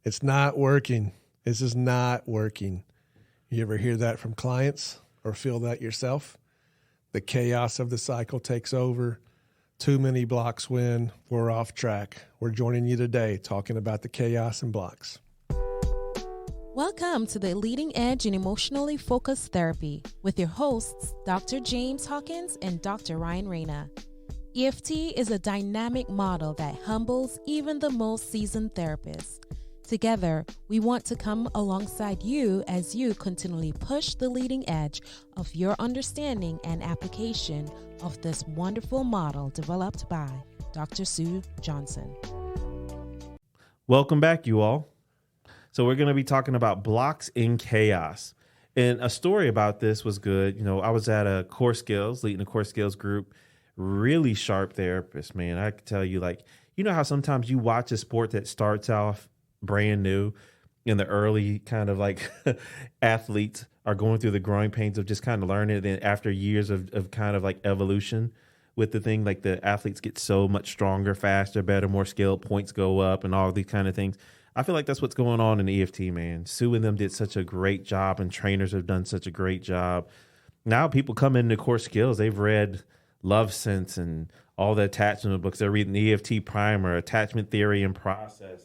It's not working. This is not working. You ever hear that from clients or feel that yourself? The chaos of the cycle takes over. Too many blocks win. We're off track. We're joining you today talking about the chaos and blocks. Welcome to the Leading Edge in Emotionally Focused Therapy with your hosts, Dr. James Hawkins and Dr. Ryan Reyna. EFT is a dynamic model that humbles even the most seasoned therapists. Together, we want to come alongside you as you continually push the leading edge of your understanding and application of this wonderful model developed by Dr. Sue Johnson. Welcome back, you all. So we're going to be talking about blocks in chaos. And a story about this was good. You know, I was at a core skills, leading a core skills group, really sharp therapist, man. I could tell you, like, you know how sometimes you watch a sport that starts off brand new in the early kind of like athletes are going through the growing pains of just kind of learning it. And after years of kind of like evolution with the thing, like the athletes get so much stronger, faster, better, more skilled, points go up and all these kind of things. I feel like that's what's going on in EFT, man. Sue and them did such a great job and trainers have done such a great job. Now people come into core skills. They've read Love Sense and all the attachment books. They're reading the EFT primer, attachment theory and process.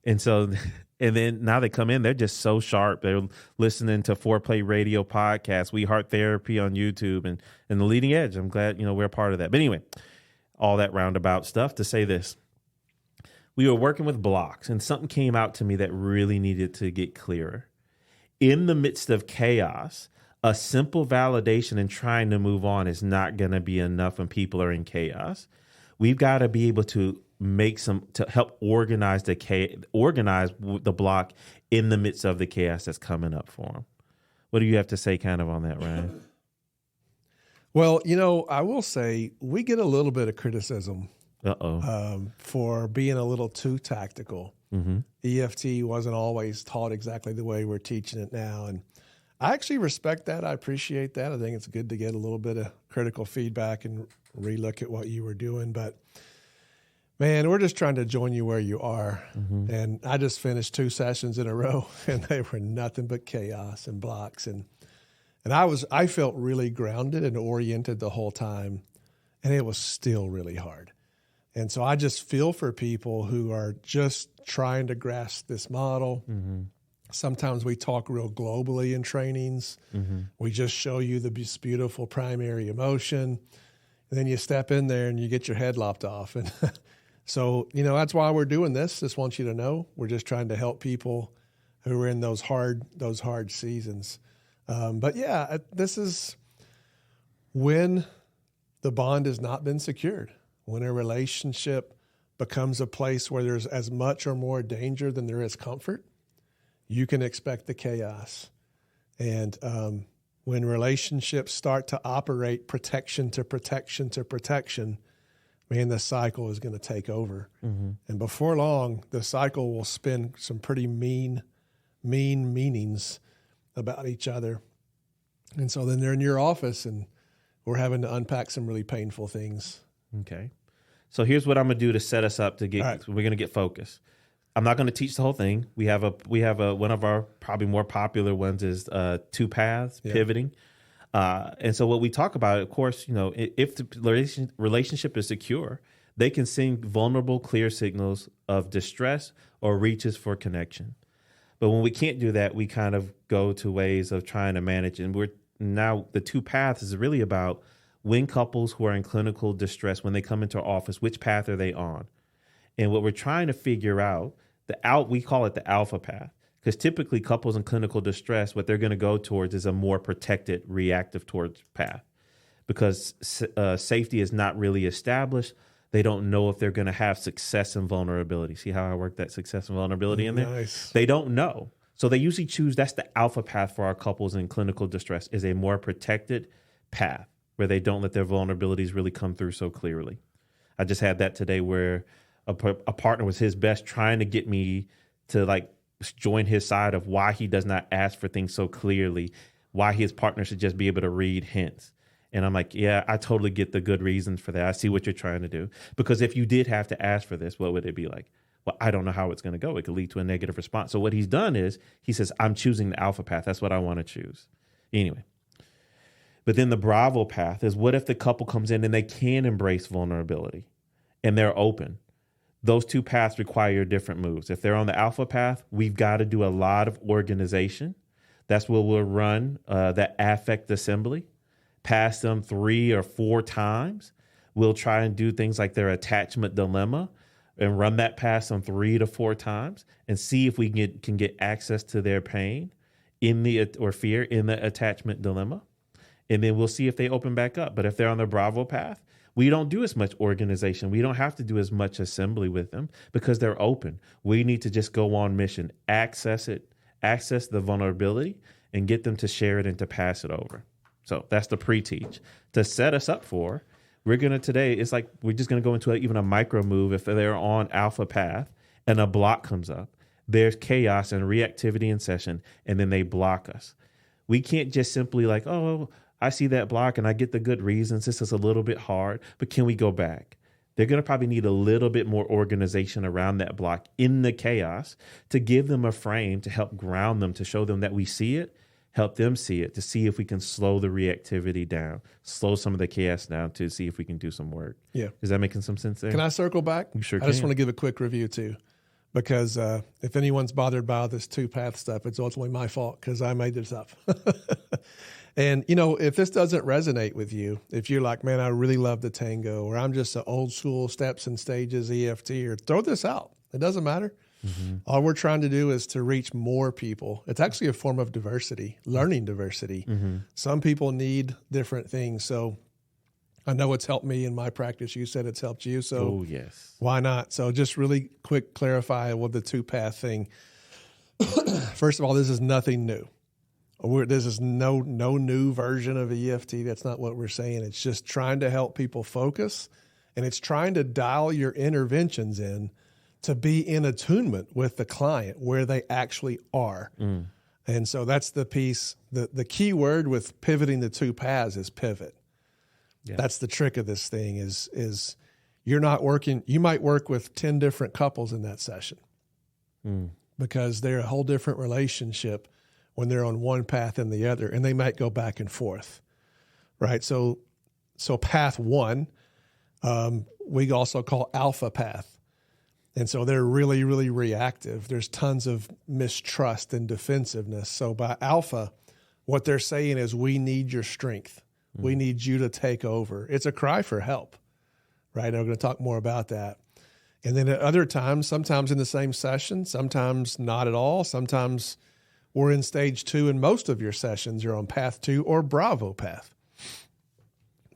And so, and then now they come in, they're just so sharp. They're listening to Foreplay Radio podcasts, We Heart Therapy on YouTube and The Leading Edge. I'm glad, we're a part of that. But anyway, all that roundabout stuff to say this. We were working with blocks and something came out to me that really needed to get clearer. In the midst of chaos, a simple validation and trying to move on is not going to be enough when people are in chaos. We've got to be able to to help organize the block in the midst of the chaos that's coming up for them. What do you have to say kind of on that, Ryan? Well, I will say we get a little bit of criticism for being a little too tactical. Mm-hmm. EFT wasn't always taught exactly the way we're teaching it now. And I actually respect that. I appreciate that. I think it's good to get a little bit of critical feedback and relook at what you were doing. But man, we're just trying to join you where you are. Mm-hmm. And I just finished 2 sessions in a row and they were nothing but chaos and blocks. And I felt really grounded and oriented the whole time. And it was still really hard. And so I just feel for people who are just trying to grasp this model. Mm-hmm. Sometimes we talk real globally in trainings. Mm-hmm. We just show you this beautiful primary emotion. And then you step in there and you get your head lopped off. And so, that's why we're doing this. Just want you to know we're just trying to help people who are in those hard seasons. But yeah, this is when the bond has not been secured, when a relationship becomes a place where there's as much or more danger than there is comfort, you can expect the chaos. And when relationships start to operate protection to protection to protection, man, the cycle is going to take over. Mm-hmm. And before long, the cycle will spin some pretty mean meanings about each other. And so then they're in your office and we're having to unpack some really painful things. Okay. So here's what I'm going to do to set us up to get, right. We're going to get focused. I'm not going to teach the whole thing. We have one of our probably more popular ones is 2 paths, pivoting. And so what we talk about, of course, if the relationship is secure, they can send vulnerable, clear signals of distress or reaches for connection. But when we can't do that, we kind of go to ways of trying to manage. And now the 2 paths is really about when couples who are in clinical distress, when they come into our office, which path are they on? And what we're trying to figure out, we call it the alpha path. Because typically couples in clinical distress, what they're going to go towards is a more protected, reactive towards path. Because safety is not really established. They don't know if they're going to have success and vulnerability. See how I work that success and vulnerability in there? Nice. They don't know. So they usually choose, that's the alpha path for our couples in clinical distress, is a more protected path where they don't let their vulnerabilities really come through so clearly. I just had that today where a partner was his best trying to get me to join his side of why he does not ask for things so clearly, why his partner should just be able to read hints. And I'm like, yeah, I totally get the good reasons for that. I see what you're trying to do. Because if you did have to ask for this, what would it be like? Well, I don't know how it's going to go. It could lead to a negative response. So what he's done is he says, I'm choosing the alpha path. That's what I want to choose. Anyway. But then the Bravo path is, what if the couple comes in and they can embrace vulnerability and they're open? Those two paths require different moves. If they're on the alpha path, we've got to do a lot of organization. That's where we'll run that affect assembly, pass them 3 or 4 times. We'll try and do things like their attachment dilemma and run that past them 3 to 4 times and see if we can get access to their pain or fear in the attachment dilemma. And then we'll see if they open back up. But if they're on the Bravo path, we don't do as much organization. We don't have to do as much assembly with them because they're open. We need to just go on mission, access the vulnerability, and get them to share it and to pass it over. So that's the pre-teach. To set us up for, we're just going to go into even a micro move. If they're on alpha path and a block comes up, there's chaos and reactivity in session, and then they block us. We can't just simply like, oh, I see that block and I get the good reasons. This is a little bit hard, but can we go back? They're going to probably need a little bit more organization around that block in the chaos to give them a frame to help ground them, to show them that we see it, help them see it, to see if we can slow the reactivity down, slow some of the chaos down, to see if we can do some work. Yeah. Is that making some sense there? Can I circle back? You sure I just want to give a quick review too, because if anyone's bothered by this 2-path stuff, it's ultimately my fault because I made this up. And, if this doesn't resonate with you, if you're like, man, I really love the tango, or I'm just an old school steps and stages EFT, or throw this out. It doesn't matter. Mm-hmm. All we're trying to do is to reach more people. It's actually a form of diversity, learning diversity. Mm-hmm. Some people need different things. So I know it's helped me in my practice. You said it's helped you. So yes. Why not? So just really quick clarify with the 2-path thing. First of all, this is nothing new. This is no new version of EFT. That's not what we're saying. It's just trying to help people focus, and it's trying to dial your interventions in to be in attunement with the client where they actually are. Mm. And so that's the piece. The key word with pivoting the 2 paths is pivot. Yeah. That's the trick of this thing is you're not working. You might work with 10 different couples in that session because they're a whole different relationship when they're on one path and the other, and they might go back and forth, right? So path 1, we also call alpha path. And so they're really, really reactive. There's tons of mistrust and defensiveness. So by alpha, what they're saying is we need your strength. Mm-hmm. We need you to take over. It's a cry for help, right? I'm going to talk more about that. And then at other times, sometimes in the same session, sometimes not at all, sometimes we're in stage 2, and most of your sessions are on path 2 or Bravo path.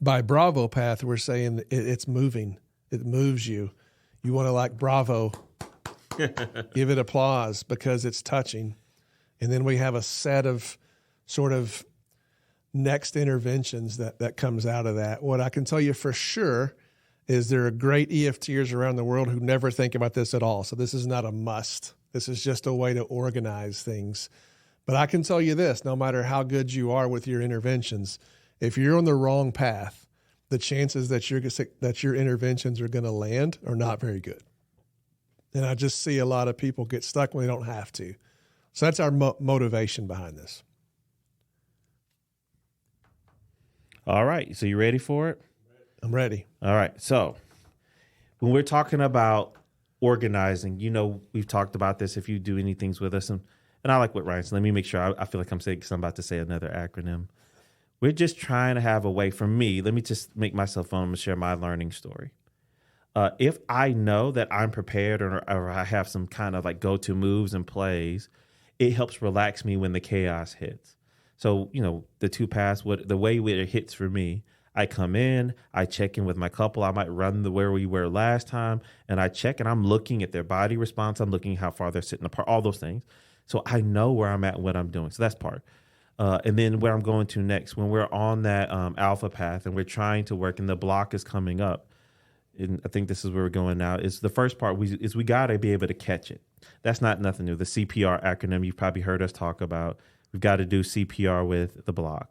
By Bravo path, we're saying it's moving. It moves you. You want to like Bravo, give it applause because it's touching. And then we have a set of sort of next interventions that comes out of that. What I can tell you for sure is there are great EFTers around the world who never think about this at all. So this is not a must. This is just a way to organize things. But I can tell you this, no matter how good you are with your interventions, if you're on the wrong path, the chances that your interventions are going to land are not very good. And I just see a lot of people get stuck when they don't have to. So that's our motivation behind this. All right. So you ready for it? I'm ready. All right. So when we're talking about organizing, we've talked about this if you do anything with us. And I like what Ryan said. Let me make sure. I feel like I'm saying, because I'm about to say another acronym. We're just trying to have a way, for me, let me just make myself fun and share my learning story. If I know that I'm prepared or I have some kind of like go-to moves and plays, it helps relax me when the chaos hits. So, the 2 paths, the way it hits for me, I come in, I check in with my couple. I might run where we were last time, and I check, and I'm looking at their body response. I'm looking how far they're sitting apart, all those things. So I know where I'm at and what I'm doing. So that's part. And then where I'm going to next, when we're on that alpha path and we're trying to work and the block is coming up, and I think this is where we're going now, is the first part we got to be able to catch it. That's not nothing new. The CPR acronym you've probably heard us talk about. We've got to do CPR with the block.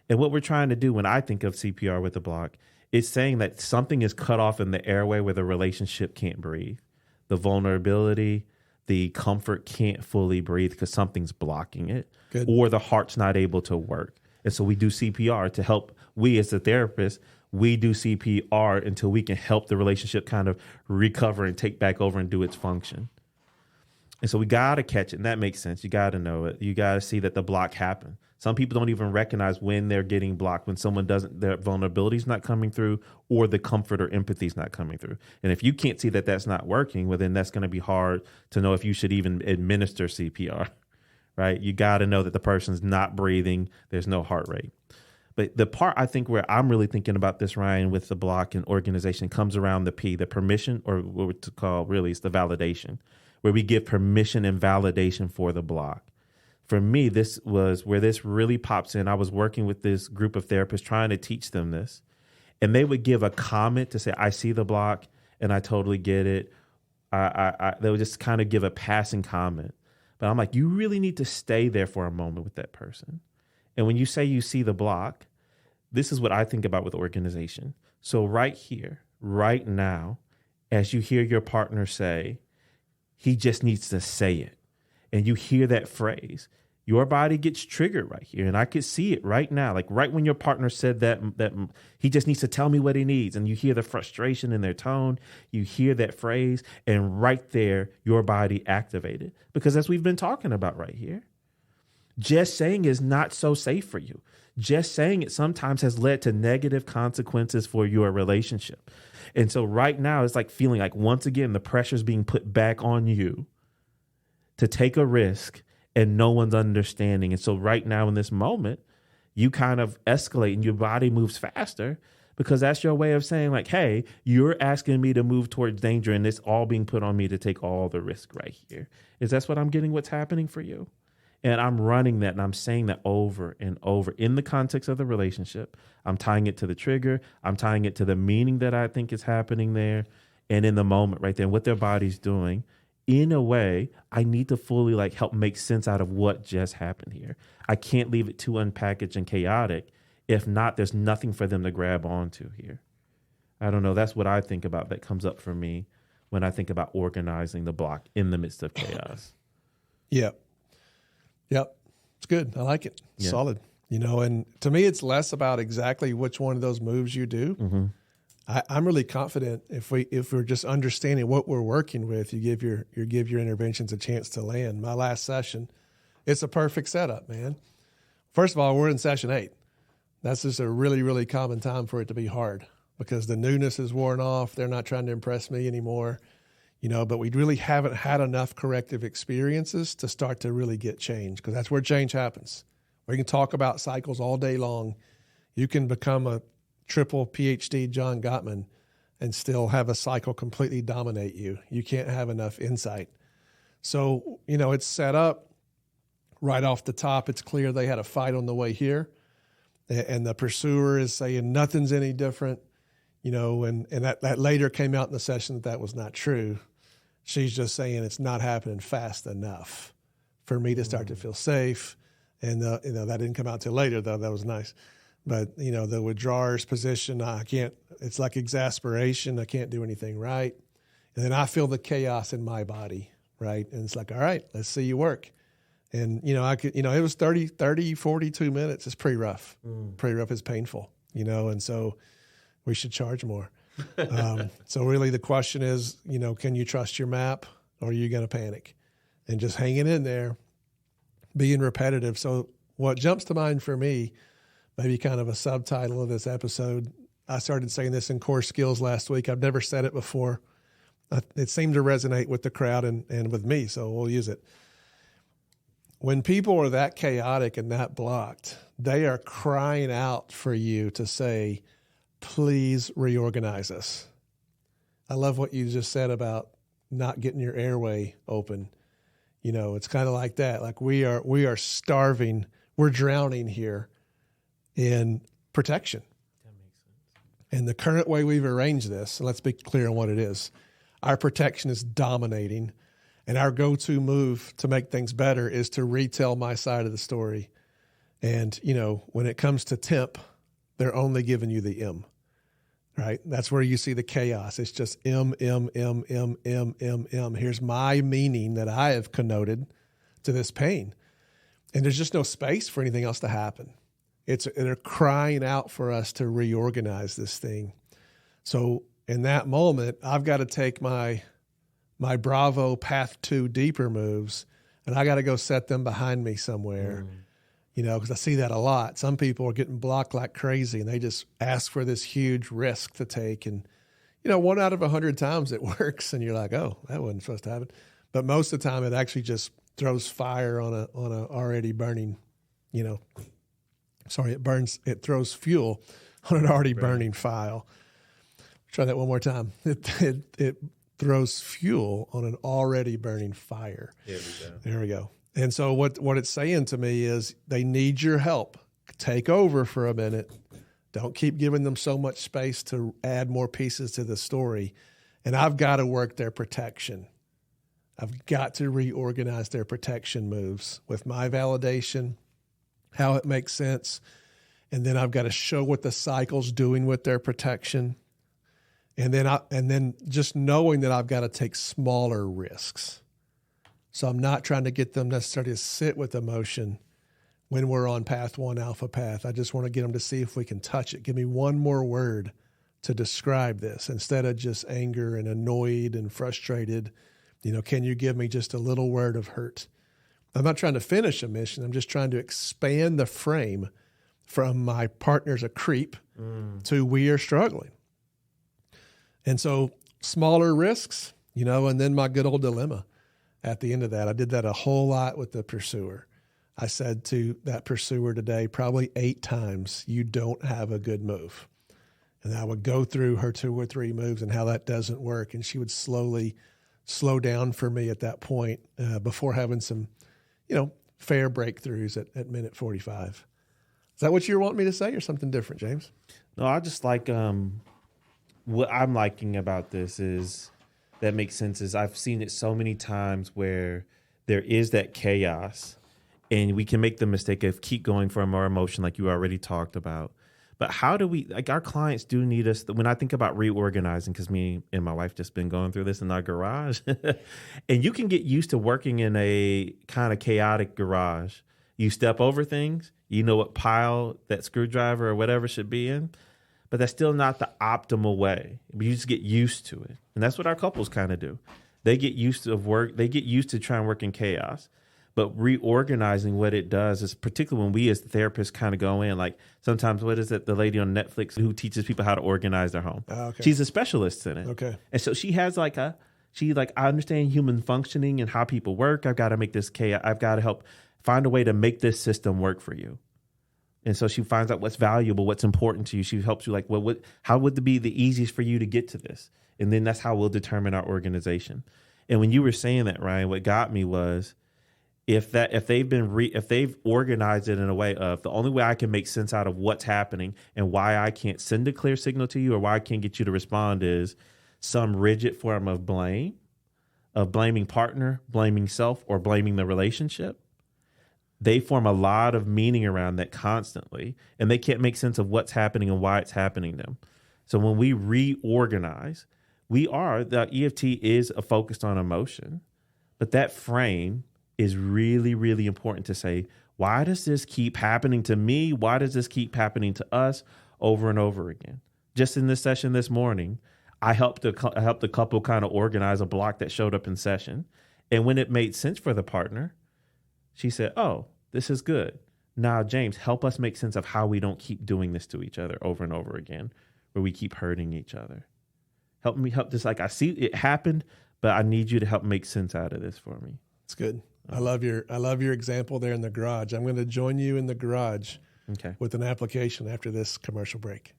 And what we're trying to do when I think of CPR with the block is saying that something is cut off in the airway where the relationship can't breathe. the vulnerability, the comfort can't fully breathe because something's blocking it. Good. Or the heart's not able to work. And so we do CPR to help. We as the therapist, we do CPR until we can help the relationship kind of recover and take back over and do its function. And so we got to catch it. And that makes sense. You got to know it. You got to see that the block happened. Some people don't even recognize when they're getting blocked, when someone doesn't, their vulnerability is not coming through or the comfort or empathy is not coming through. And if you can't see that that's not working, well, then that's going to be hard to know if you should even administer CPR, right? You got to know that the person's not breathing. There's no heart rate. But the part I think where I'm really thinking about this, Ryan, with the block and organization comes around the P, the permission, or what we're to call really is the validation, where we give permission and validation for the block. For me, this was where this really pops in. I was working with this group of therapists trying to teach them this. And they would give a comment to say, I see the block and I totally get it. They would just kind of give a passing comment. But I'm like, you really need to stay there for a moment with that person. And when you say you see the block, this is what I think about with organization. So right here, right now, as you hear your partner say, he just needs to say it. And you hear that phrase, your body gets triggered right here. And I could see it right now. Like right when your partner said that he just needs to tell me what he needs. And you hear the frustration in their tone. You hear that phrase. And right there, your body activated. Because as we've been talking about right here, just saying is not so safe for you. Just saying it sometimes has led to negative consequences for your relationship. And so right now, it's like feeling like once again, the pressure's being put back on you to take a risk and no one's understanding. And so right now in this moment, you kind of escalate and your body moves faster because that's your way of saying like, hey, you're asking me to move towards danger and it's all being put on me to take all the risk right here. Is that what I'm getting what's happening for you? And I'm running that and I'm saying that over and over in the context of the relationship. I'm tying it to the trigger. I'm tying it to the meaning that I think is happening there. And in the moment right there, what their body's doing. In a way, I need to fully like help make sense out of what just happened here. I can't leave it too unpackaged and chaotic. If not, there's nothing for them to grab onto here. I don't know. That's what I think about that comes up for me when I think about organizing the block in the midst of chaos. Yep. It's good. I like it. Yeah. Solid. And to me, it's less about exactly which one of those moves you do. Mm-hmm. I'm really confident if we're just understanding what we're working with, you give your interventions a chance to land. My last session, it's a perfect setup, man. First of all, we're in session 8. That's just a really, really common time for it to be hard because the newness is worn off. They're not trying to impress me anymore, but we really haven't had enough corrective experiences to start to really get change because that's where change happens. We can talk about cycles all day long. You can become a triple PhD John Gottman and still have a cycle completely dominate you. You can't have enough insight. So, it's set up right off the top. It's clear they had a fight on the way here. And the pursuer is saying nothing's any different, and that later came out in the session that was not true. She's just saying it's not happening fast enough for me to start to feel safe. And, that didn't come out till later, though. That was nice. But, the withdrawer's position, it's like exasperation. I can't do anything right. And then I feel the chaos in my body, right? And it's like, all right, let's see you work. And, it was 42 minutes. It's pretty rough. Pretty rough. It's painful, and so we should charge more. So really the question is, can you trust your map or are you going to panic? And just hanging in there, being repetitive. So what jumps to mind for me, maybe kind of a subtitle of this episode, I started saying this in Core Skills last week. I've never said it before. It seemed to resonate with the crowd and with me, so we'll use it. When people are that chaotic and that blocked, they are crying out for you to say, please reorganize us. I love what you just said about not getting your airway open. It's kind of like that. Like we are starving. We're drowning here in protection. That makes sense. And the current way we've arranged this, and let's be clear on what it is, our protection is dominating. And our go-to move to make things better is to retell my side of the story. And, when it comes to temp, they're only giving you the M. right? That's where you see the chaos. It's just M. Here's my meaning that I have connoted to this pain. And there's just no space for anything else to happen. They're crying out for us to reorganize this thing. So in that moment, I've got to take my Bravo path to deeper moves, and I got to go set them behind me somewhere, because I see that a lot. Some people are getting blocked like crazy, and they just ask for this huge risk to take. And, 1 out of 100 times it works, and you're like, oh, that wasn't supposed to happen. But most of the time it actually just throws fire on a already burning, it throws fuel on an already burning file. Try that one more time. It throws fuel on an already burning fire. There we go. And so what it's saying to me is they need your help. Take over for a minute. Don't keep giving them so much space to add more pieces to the story. And I've got to work their protection. I've got to reorganize their protection moves with my validation, how it makes sense. And then I've got to show what the cycle's doing with their protection. And then just knowing that I've got to take smaller risks. So I'm not trying to get them necessarily to sit with emotion when we're on path 1 alpha path. I just want to get them to see if we can touch it. Give me one more word to describe this instead of just anger and annoyed and frustrated. Can you give me just a little word of hurt? I'm not trying to finish a mission. I'm just trying to expand the frame from my partner's a creep to we are struggling. And so smaller risks, and then my good old dilemma at the end of that. I did that a whole lot with the pursuer. I said to that pursuer today, probably 8 times, you don't have a good move. And I would go through her 2 or 3 moves and how that doesn't work. And she would slowly slow down for me at that point before having some, fair breakthroughs at minute 45. Is that what you want me to say or something different, James? No, I just like what I'm liking about this is that makes sense is I've seen it so many times where there is that chaos and we can make the mistake of keep going from our emotion like you already talked about. But how do we, our clients do need us, when I think about reorganizing, because me and my wife just been going through this in our garage, and you can get used to working in a kind of chaotic garage. You step over things, you know what pile that screwdriver or whatever should be in, but that's still not the optimal way. You just get used to it. And that's what our couples kind of do. They get used to trying to work in chaos. But reorganizing, what it does is, particularly when we as therapists kind of go in, like sometimes, what is it, the lady on Netflix who teaches people how to organize their home? Oh, okay. She's a specialist in it. Okay. And so she has I understand human functioning and how people work. I've got to make this chaos. I've got to help find a way to make this system work for you. And so she finds out what's valuable, what's important to you. She helps you how would it be the easiest for you to get to this? And then that's how we'll determine our organization. And when you were saying that, Ryan, what got me was, if they've organized it in a way of the only way I can make sense out of what's happening and why I can't send a clear signal to you or why I can't get you to respond is some rigid form of blame, of blaming partner, blaming self, or blaming the relationship. They form a lot of meaning around that constantly, and they can't make sense of what's happening and why it's happening to them. So when we reorganize, the EFT is focused on emotion, but that frame is really, really important to say, why does this keep happening to me? Why does this keep happening to us over and over again? Just in this session this morning, I helped the couple kind of organize a block that showed up in session. And when it made sense for the partner, she said, oh, this is good. Now, James, help us make sense of how we don't keep doing this to each other over and over again, where we keep hurting each other. Help this. I see it happened, but I need you to help make sense out of this for me. It's good. I love your example there in the garage. I'm going to join you in the garage with an application after this commercial break.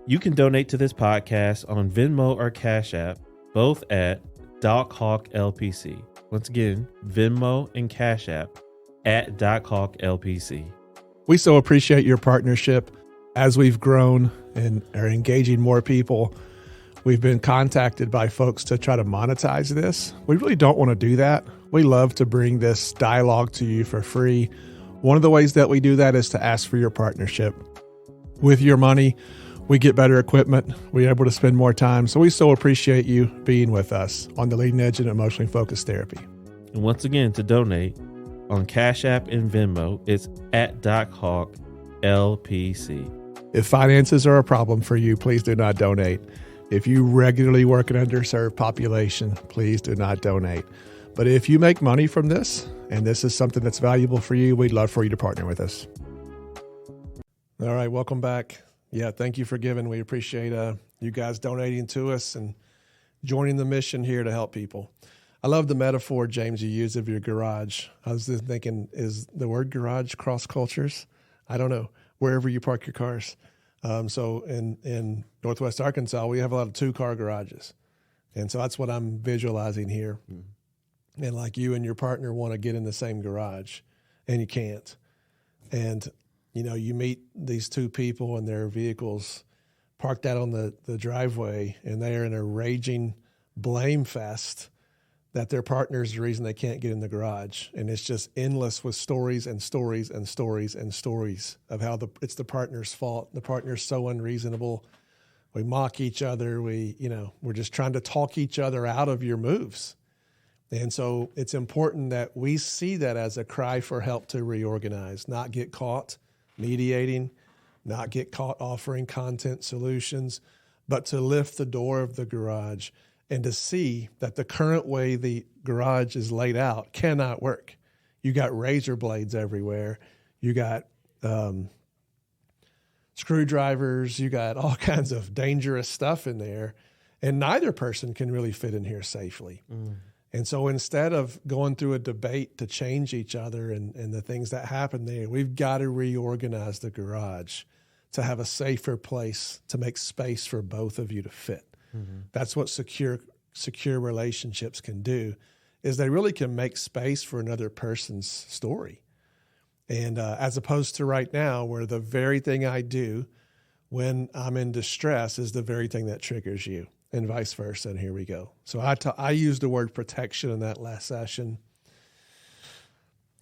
You can donate to this podcast on Venmo or Cash App, both at DocHawk LPC. Once again, Venmo and Cash App at DocHawk LPC. We so appreciate your partnership as we've grown and are engaging more people. We've been contacted by folks to try to monetize this. We really don't want to do that. We love to bring this dialogue to you for free. One of the ways that we do that is to ask for your partnership. With your money, We get better equipment. We're able to spend more time. So we so appreciate you being with us on the Leading Edge in Emotionally Focused Therapy. And once again, to donate on Cash App and Venmo, it's at DocHawk LPC. If finances are a problem for you, please do not donate. If you regularly work an underserved population, please do not donate. But if you make money from this, and this is something that's valuable for you, we'd love for you to partner with us. All right, welcome back. Yeah, thank you for giving. We appreciate you guys donating to us and joining the mission here to help people. I love the metaphor, James, you used of your garage. I was just thinking, is the word garage cross cultures? I don't know, wherever you park your cars. So in Northwest Arkansas, we have a lot of 2-car garages. And so that's what I'm visualizing here. Mm-hmm. And like you and your partner want to get in the same garage, and you can't. And you know, you meet these 2 people and their vehicles parked out on the driveway, and they are in a raging blame fest that their partner is the reason they can't get in the garage. And it's just endless with stories and stories and stories and stories of how it's the partner's fault. The partner's so unreasonable. We mock each other. We're just trying to talk each other out of your moves. And so it's important that we see that as a cry for help to reorganize, not get caught mediating, not get caught offering content solutions, but to lift the door of the garage and to see that the current way the garage is laid out cannot work. You got razor blades everywhere. You got screwdrivers. You got all kinds of dangerous stuff in there, and neither person can really fit in here safely. Mm. And so instead of going through a debate to change each other and the things that happen there, we've got to reorganize the garage to have a safer place to make space for both of you to fit. Mm-hmm. That's what secure relationships can do, is they really can make space for another person's story. And as opposed to right now, where the very thing I do when I'm in distress is the very thing that triggers you, and vice versa. And here we go. So I used the word protection in that last session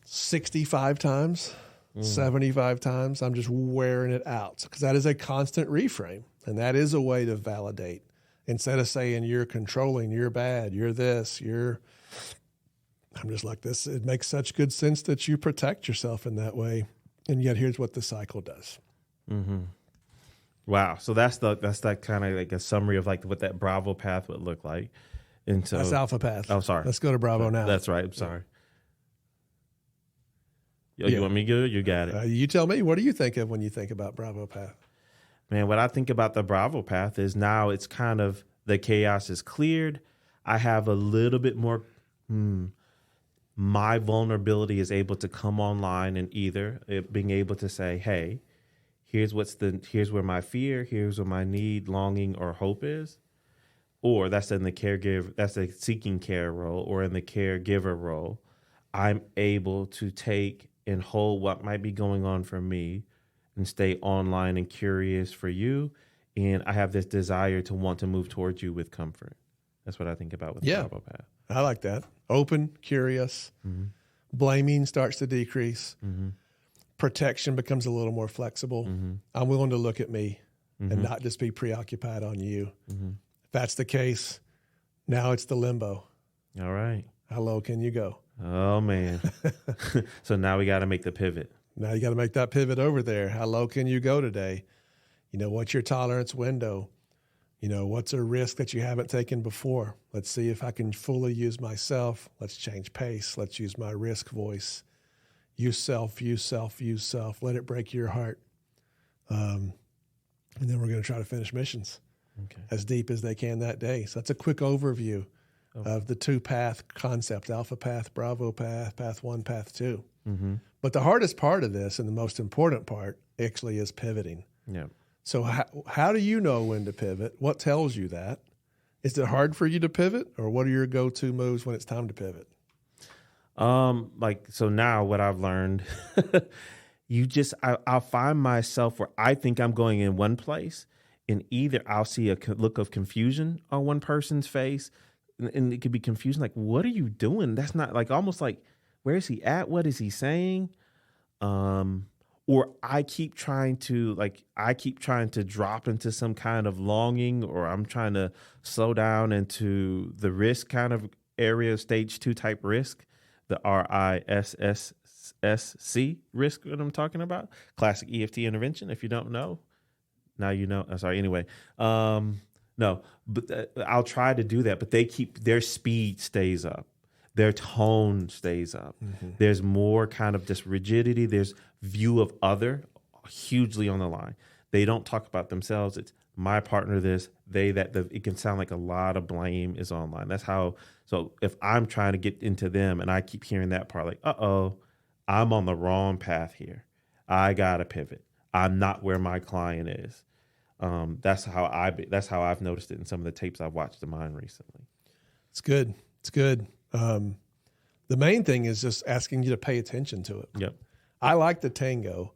65 times, 75 times. I'm just wearing it out because that is a constant reframe, and that is a way to validate. Instead of saying you're controlling, you're bad, you're this, I'm just like this. It makes such good sense that you protect yourself in that way. And yet here's what the cycle does. Mm-hmm. Wow. So that's that kind of like a summary of like what that Bravo path would look like. And so that's Alpha path. Oh, sorry. Let's go to Bravo now. That's right. I'm sorry. You want me to go? You got it. You tell me. What do you think of when you think about Bravo path? Man, what I think about the Bravo path is now it's kind of the chaos is cleared. I have a little bit more, my vulnerability is able to come online and either being able to say, hey, here's where my fear, here's where my need, longing, or hope is. Or that's in the caregiver, that's a seeking care role, or in the caregiver role. I'm able to take and hold what might be going on for me and stay online and curious for you. And I have this desire to want to move towards you with comfort. That's what I think about with the Bravo path. I like that. Open, curious. Mm-hmm. Blaming starts to decrease. Mm-hmm. Protection becomes a little more flexible. Mm-hmm. I'm willing to look at me and not just be preoccupied on you. Mm-hmm. If that's the case, now it's the limbo. All right. How low can you go? Oh, man. So now we got to make the pivot. Now you got to make that pivot over there. How low can you go today? What's your tolerance window? What's a risk that you haven't taken before? Let's see if I can fully use myself. Let's change pace. Let's use my risk voice. Use self, use self, use self. Let it break your heart. And then we're going to try to finish missions as deep as they can that day. So that's a quick overview of the 2-path concept, Alpha path, Bravo path, path 1, path 2. Mm-hmm. But the hardest part of this and the most important part actually is pivoting. Yeah. So how do you know when to pivot? What tells you that? Is it hard for you to pivot, or what are your go-to moves when it's time to pivot? So now what I've learned, I'll find myself where I think I'm going in one place, and either I'll see a look of confusion on one person's face, and it could be confusion, like, what are you doing? That's not, like, almost like, where is he at? What is he saying? or I keep trying to drop into some kind of longing, or I'm trying to slow down into the risk kind of area, stage 2 type risk, the RISSC risk that I'm talking about, classic EFT intervention. If you don't know, now you know. Anyway, no, but I'll try to do that, but their speed stays up. Their tone stays up. Mm-hmm. There's more kind of just rigidity. There's view of other hugely on the line. They don't talk about themselves. It's my partner this, they that. It can sound like a lot of blame is online. That's how. So if I'm trying to get into them and I keep hearing that part, like, I'm on the wrong path here. I got to pivot. I'm not where my client is. That's how I've noticed it in some of the tapes I've watched of mine recently. It's good. It's good. The main thing is just asking you to pay attention to it. Yep. I like the tango.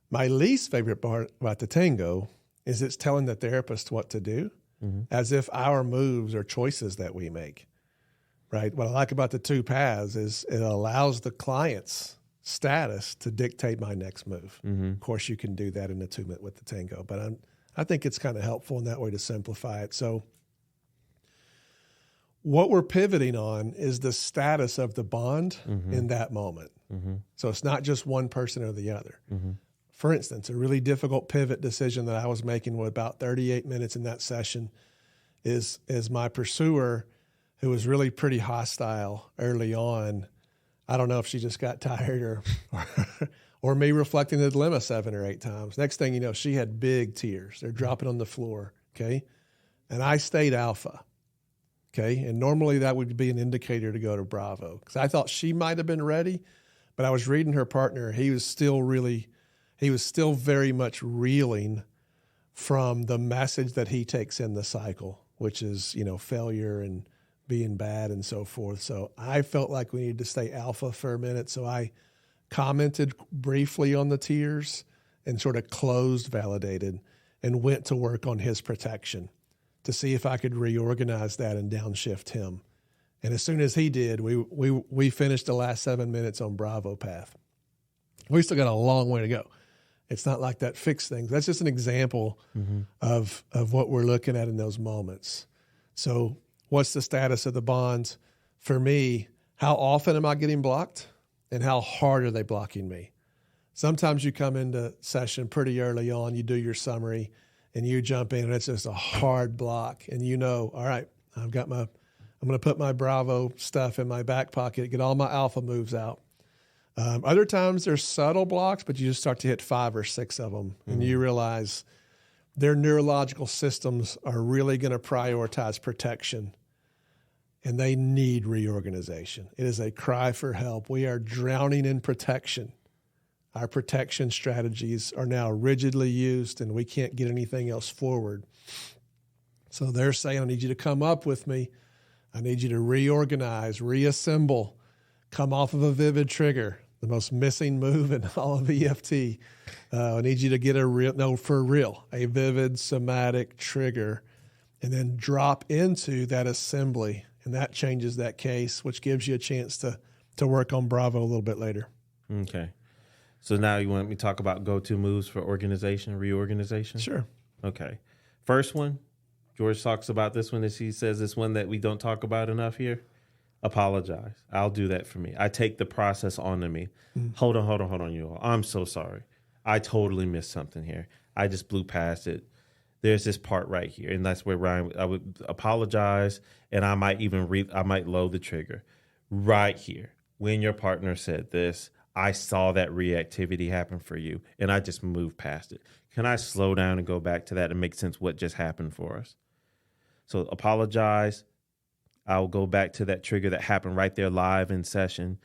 My least favorite part about the tango is it's telling the therapist what to do, as if our moves are choices that we make, right? What I like about the 2 paths is it allows the client's status to dictate my next move. Mm-hmm. Of course, you can do that in attunement with the tango, but I think it's kind of helpful in that way to simplify it. So what we're pivoting on is the status of the bond in that moment. Mm-hmm. So it's not just one person or the other. Mm-hmm. For instance, a really difficult pivot decision that I was making with about 38 minutes in that session is my pursuer, who was really pretty hostile early on. I don't know if she just got tired or me reflecting the dilemma 7 or 8 times. Next thing you know, she had big tears. They're dropping on the floor, okay? And I stayed alpha. Okay, and normally that would be an indicator to go to Bravo, because I thought she might have been ready, but I was reading her partner. He was still very much reeling from the message that he takes in the cycle, which is, failure and being bad and so forth. So I felt like we needed to stay alpha for a minute. So I commented briefly on the tears and sort of validated, and went to work on his protection to see if I could reorganize that and downshift him. And as soon as he did, we finished the last 7 minutes on Bravo path. We still got a long way to go. It's not like that fixed things. That's just an example of what we're looking at in those moments. So what's the status of the bonds? For me, how often am I getting blocked, and how hard are they blocking me? Sometimes you come into session pretty early on, you do your summary, and you jump in, and it's just a hard block. And all right, I'm going to put my Bravo stuff in my back pocket, get all my alpha moves out. Other times there's subtle blocks, but you just start to hit 5 or 6 of them, and you realize their neurological systems are really going to prioritize protection, and they need reorganization. It is a cry for help. We are drowning in protection. Our protection strategies are now rigidly used, and we can't get anything else forward. So they're saying, I need you to come up with me. I need you to reorganize, reassemble, come off of a vivid trigger, the most missing move in all of EFT. I need you to get a vivid somatic trigger, and then drop into that assembly. And that changes that case, which gives you a chance to work on Bravo a little bit later. Okay. So now you want me to talk about go-to moves for reorganization? Sure. Okay. First one, George talks about this one. He says this one that we don't talk about enough here. Apologize. I'll do that for me. I take the process onto me. Hold on, you all. I'm so sorry. I totally missed something here. I just blew past it. There's this part right here, and that's where I would apologize, and I might even I might load the trigger right here. When your partner said this, I saw that reactivity happen for you, and I just moved past it. Can I slow down and go back to that and make sense what just happened for us? So apologize. I'll go back to that trigger that happened right there live in session.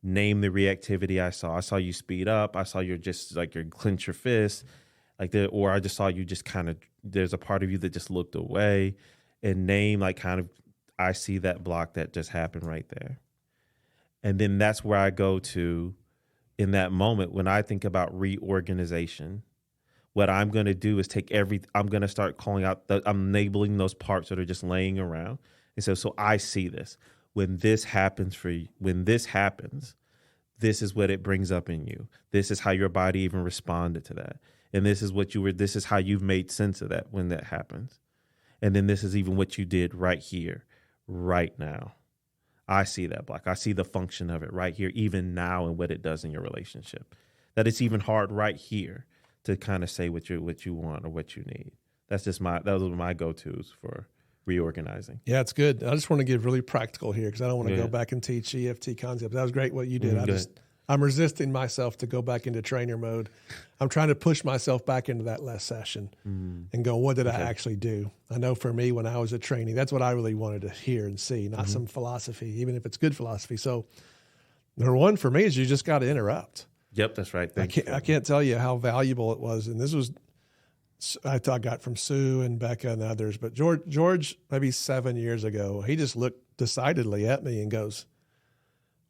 Name the reactivity I saw. I saw you speed up. I saw you just like you clench your fist, or I just saw you just kind of, there's a part of you that just looked away, and name I see that block that just happened right there. And then that's where I go to in that moment when I think about reorganization. What I'm going to do is I'm going to start calling out, I'm labeling those parts that are just laying around. And so I see this. When this happens, this is what it brings up in you. This is how your body even responded to that. And this is how you've made sense of that when that happens. And then this is even what you did right here, right now. I see that block. I see the function of it right here, even now, and what it does in your relationship. That it's even hard right here to kind of say what you want or what you need. Those are my go-tos for reorganizing. Yeah, it's good. I just want to get really practical here because I don't want to go back and teach EFT concepts. That was great what you did. I'm resisting myself to go back into trainer mode. I'm trying to push myself back into that last session and go, what did I actually do? I know for me, when I was a trainee, that's what I really wanted to hear and see, not some philosophy, even if it's good philosophy. So number one for me is you just got to interrupt. Yep, that's right. I can't tell you how valuable it was. And this was, I got from Sue and Becca and others, but George, maybe 7 years ago, he just looked decidedly at me and goes,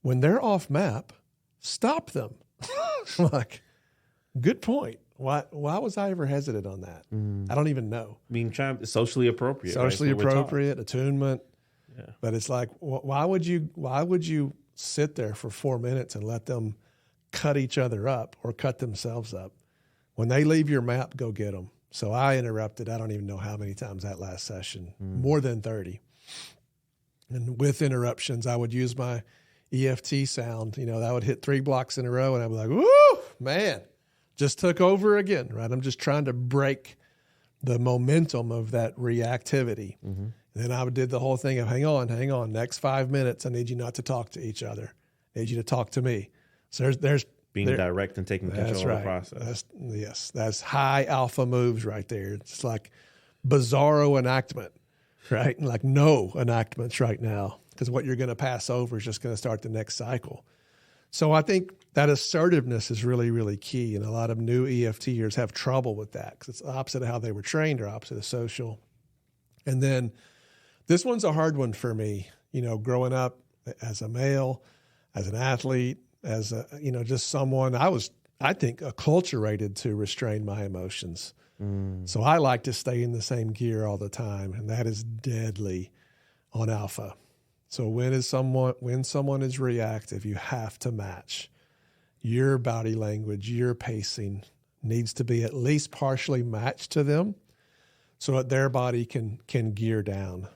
when they're off map, stop them. I'm like, good point. Why was I ever hesitant on that? I don't even know. I mean, socially appropriate. Socially appropriate, attunement. Yeah. But it's like, why would you sit there for 4 minutes and let them cut each other up or cut themselves up? When they leave your map, go get them. So I interrupted, I don't even know how many times that last session, more than 30. And with interruptions, I would use my EFT sound, that would hit 3 blocks in a row and I'd be like, woo, man, just took over again, right? I'm just trying to break the momentum of that reactivity. And then I did the whole thing of hang on, next 5 minutes, I need you not to talk to each other. I need you to talk to me. So there's being direct and taking control of the process. That's high alpha moves right there. It's like bizarro enactment, right? Like no enactments right now, because what you're going to pass over is just going to start the next cycle. So I think that assertiveness is really, really key. And a lot of new EFTers have trouble with that because it's opposite of how they were trained or opposite of social. And then this one's a hard one for me, growing up as a male, as an athlete, as a, just someone, I think, acculturated to restrain my emotions. So I like to stay in the same gear all the time, and that is deadly on alpha. So when someone is reactive, you have to match. Your body language, your pacing needs to be at least partially matched to them so that their body can gear down.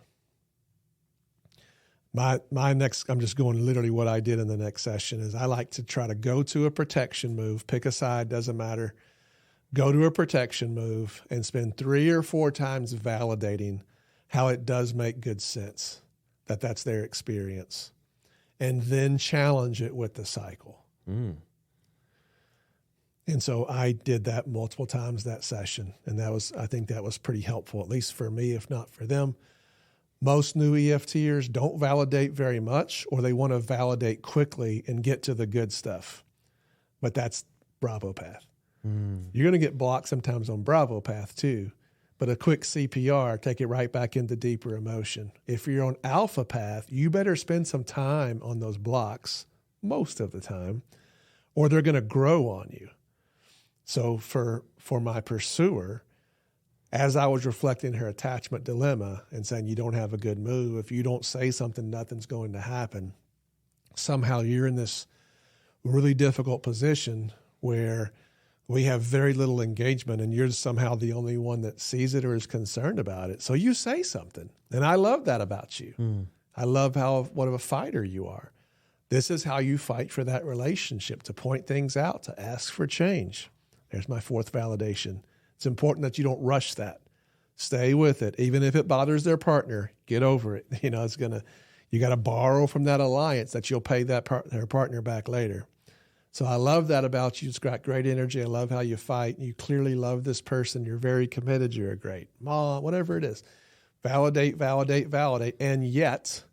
My next, I'm just going literally what I did in the next session is I like to try to go to a protection move, pick a side, doesn't matter. Go to a protection move and spend 3 or 4 times validating how it does make good sense, that that's their experience, and then challenge it with the cycle. And so I did that multiple times that session, and I think that was pretty helpful, at least for me, if not for them. Most new EFTers don't validate very much, or they want to validate quickly and get to the good stuff. But that's Bravo path. You're going to get blocked sometimes on Bravo path too, but a quick CPR, take it right back into deeper emotion. If you're on Alpha path, you better spend some time on those blocks most of the time, or they're going to grow on you. So for my pursuer, as I was reflecting her attachment dilemma and saying, you don't have a good move, if you don't say something, nothing's going to happen. Somehow you're in this really difficult position where we have very little engagement and you're somehow the only one that sees it or is concerned about it. So you say something. And I love that about you. I love what of a fighter you are. This is how you fight for that relationship, to point things out, to ask for change. There's my 4th validation. It's important that you don't rush that. Stay with it. Even if it bothers their partner, get over it. You got to borrow from that alliance that you'll pay their partner back later. So I love that about you. It's got great energy. I love how you fight. You clearly love this person. You're very committed. You're a great mom, whatever it is. Validate, validate, validate. And yet,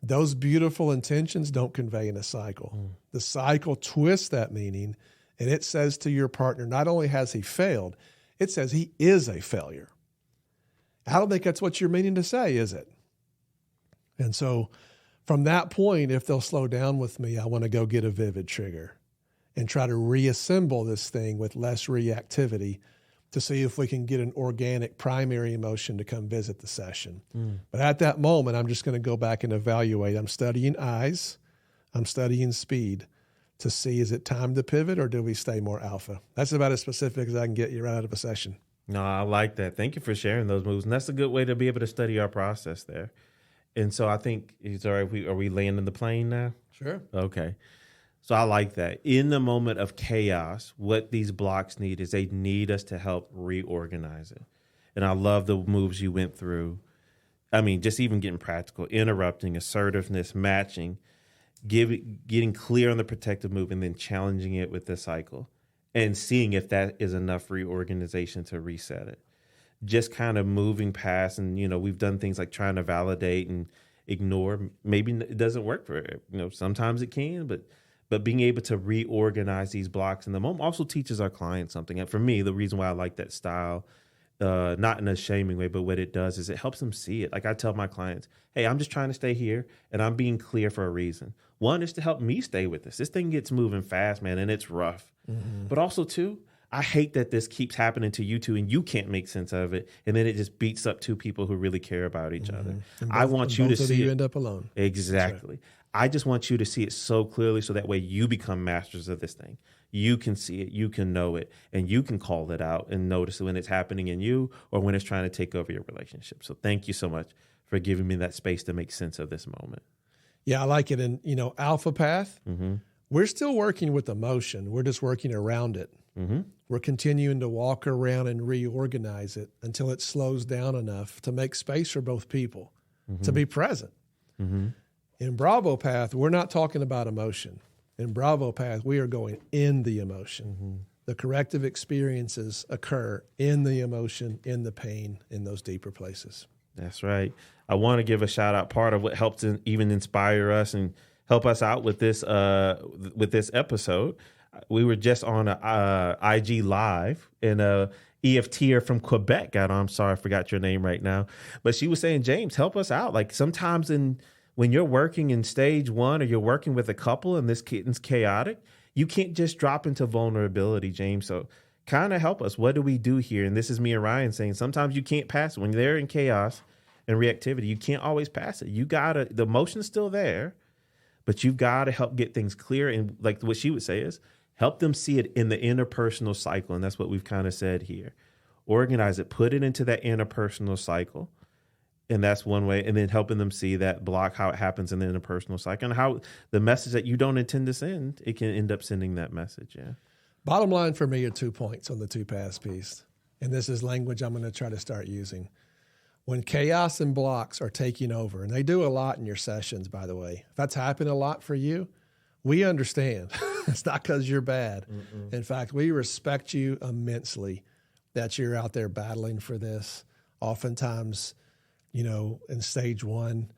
those beautiful intentions don't convey in a cycle. The cycle twists that meaning, and it says to your partner, not only has he failed, it says he is a failure. I don't think that's what you're meaning to say, is it? And so from that point, if they'll slow down with me, I want to go get a vivid trigger and try to reassemble this thing with less reactivity to see if we can get an organic primary emotion to come visit the session. But at that moment, I'm just going to go back and evaluate. I'm studying eyes. I'm studying speed. to see, is it time to pivot or do we stay more alpha? That's about as specific as I can get you right out of a session. No, I like that. Thank you for sharing those moves. And that's a good way to be able to study our process there. And so I think it's all right. Are we landing the plane now? Sure. Okay. So I like that. In the moment of chaos, what these blocks need is they need us to help reorganize it. And I love the moves you went through. I mean, just even getting practical, interrupting, assertiveness, matching, getting clear on the protective move, and then challenging it with the cycle and seeing if that is enough reorganization to reset it. Just kind of moving past, and, we've done things like trying to validate and ignore. Maybe it doesn't work for it. Sometimes it can, but being able to reorganize these blocks in the moment also teaches our clients something. And for me, the reason why I like that style, not in a shaming way, but what it does is it helps them see it. Like I tell my clients, hey, I'm just trying to stay here and I'm being clear for a reason. One is to help me stay with this. This thing gets moving fast, man, and it's rough. Mm-hmm. But also, two, I hate that this keeps happening to you two and you can't make sense of it. And then it just beats up two people who really care about each other. I want you to see you it. End up alone. Exactly. Right. I just want you to see it so clearly so that way you become masters of this thing. You can see it, you can know it, and you can call it out and notice it when it's happening in you or when it's trying to take over your relationship. So thank you so much for giving me that space to make sense of this moment. Yeah, I like it. And, alpha path, we're still working with emotion. We're just working around it. Mm-hmm. We're continuing to walk around and reorganize it until it slows down enough to make space for both people to be present. Mm-hmm. In Bravo path, we're not talking about emotion. In Bravo path, we are going in the emotion. Mm-hmm. The corrective experiences occur in the emotion, in the pain, in those deeper places. That's right. I want to give a shout out. Part of what helped even inspire us and help us out with this episode. We were just on a IG Live, and EFTer from Quebec got on. I'm sorry, I forgot your name right now. But she was saying, James, help us out. Like sometimes when you're working in stage one or you're working with a couple and this kitten's chaotic, you can't just drop into vulnerability, James. So kind of help us. What do we do here? And this is me and Ryan saying sometimes you can't pass it. When they're in chaos and reactivity, you can't always pass it. The emotion's still there, but you've got to help get things clear. And like what she would say is, help them see it in the interpersonal cycle. And that's what we've kind of said here. Organize it, put it into that interpersonal cycle. And that's one way. And then helping them see that block, how it happens in the interpersonal cycle and how the message that you don't intend to send, it can end up sending that message. Yeah. Bottom line for me are 2 points on the two paths piece. And this is language I'm going to try to start using. When chaos and blocks are taking over, and they do a lot in your sessions, by the way, if that's happened a lot for you, we understand. It's not because you're bad. Mm-mm. In fact, we respect you immensely that you're out there battling for this. Oftentimes, in stage one,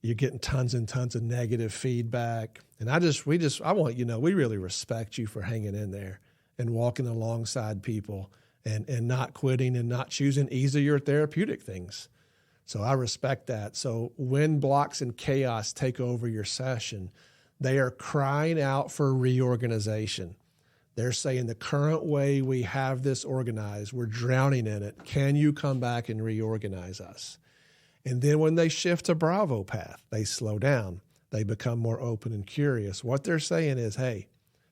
you're getting tons and tons of negative feedback. And I want we really respect you for hanging in there and walking alongside people and not quitting and not choosing easier therapeutic things. So I respect that. So when blocks and chaos take over your session, they are crying out for reorganization. They're saying the current way we have this organized, we're drowning in it. Can you come back and reorganize us? And then when they shift to Bravo path, they slow down. They become more open and curious. What they're saying is, hey,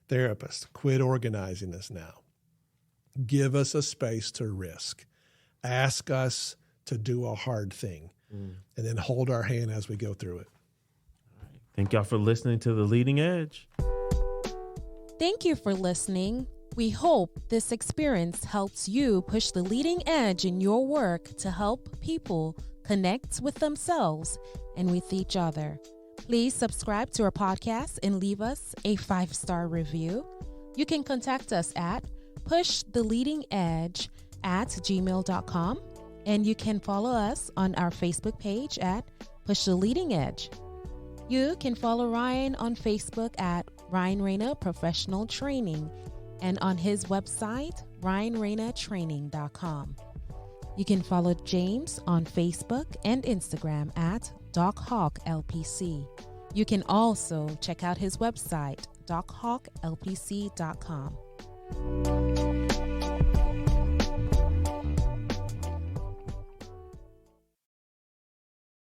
therapist, quit organizing us now. Give us a space to risk. Ask us to do a hard thing. And then hold our hand as we go through it. Thank y'all for listening to The Leading Edge. Thank you for listening. We hope this experience helps you push the leading edge in your work to help people connect with themselves and with each other. Please subscribe to our podcast and leave us a 5-star review. You can contact us at pushtheleadingedge@gmail.com, and you can follow us on our Facebook page at Push the Leading Edge. You can follow Ryan on Facebook at Ryan Reyna Professional Training and on his website, ryanreynatraining.com. You can follow James on Facebook and Instagram at DocHawkLPC. You can also check out his website, DocHawkLPC.com.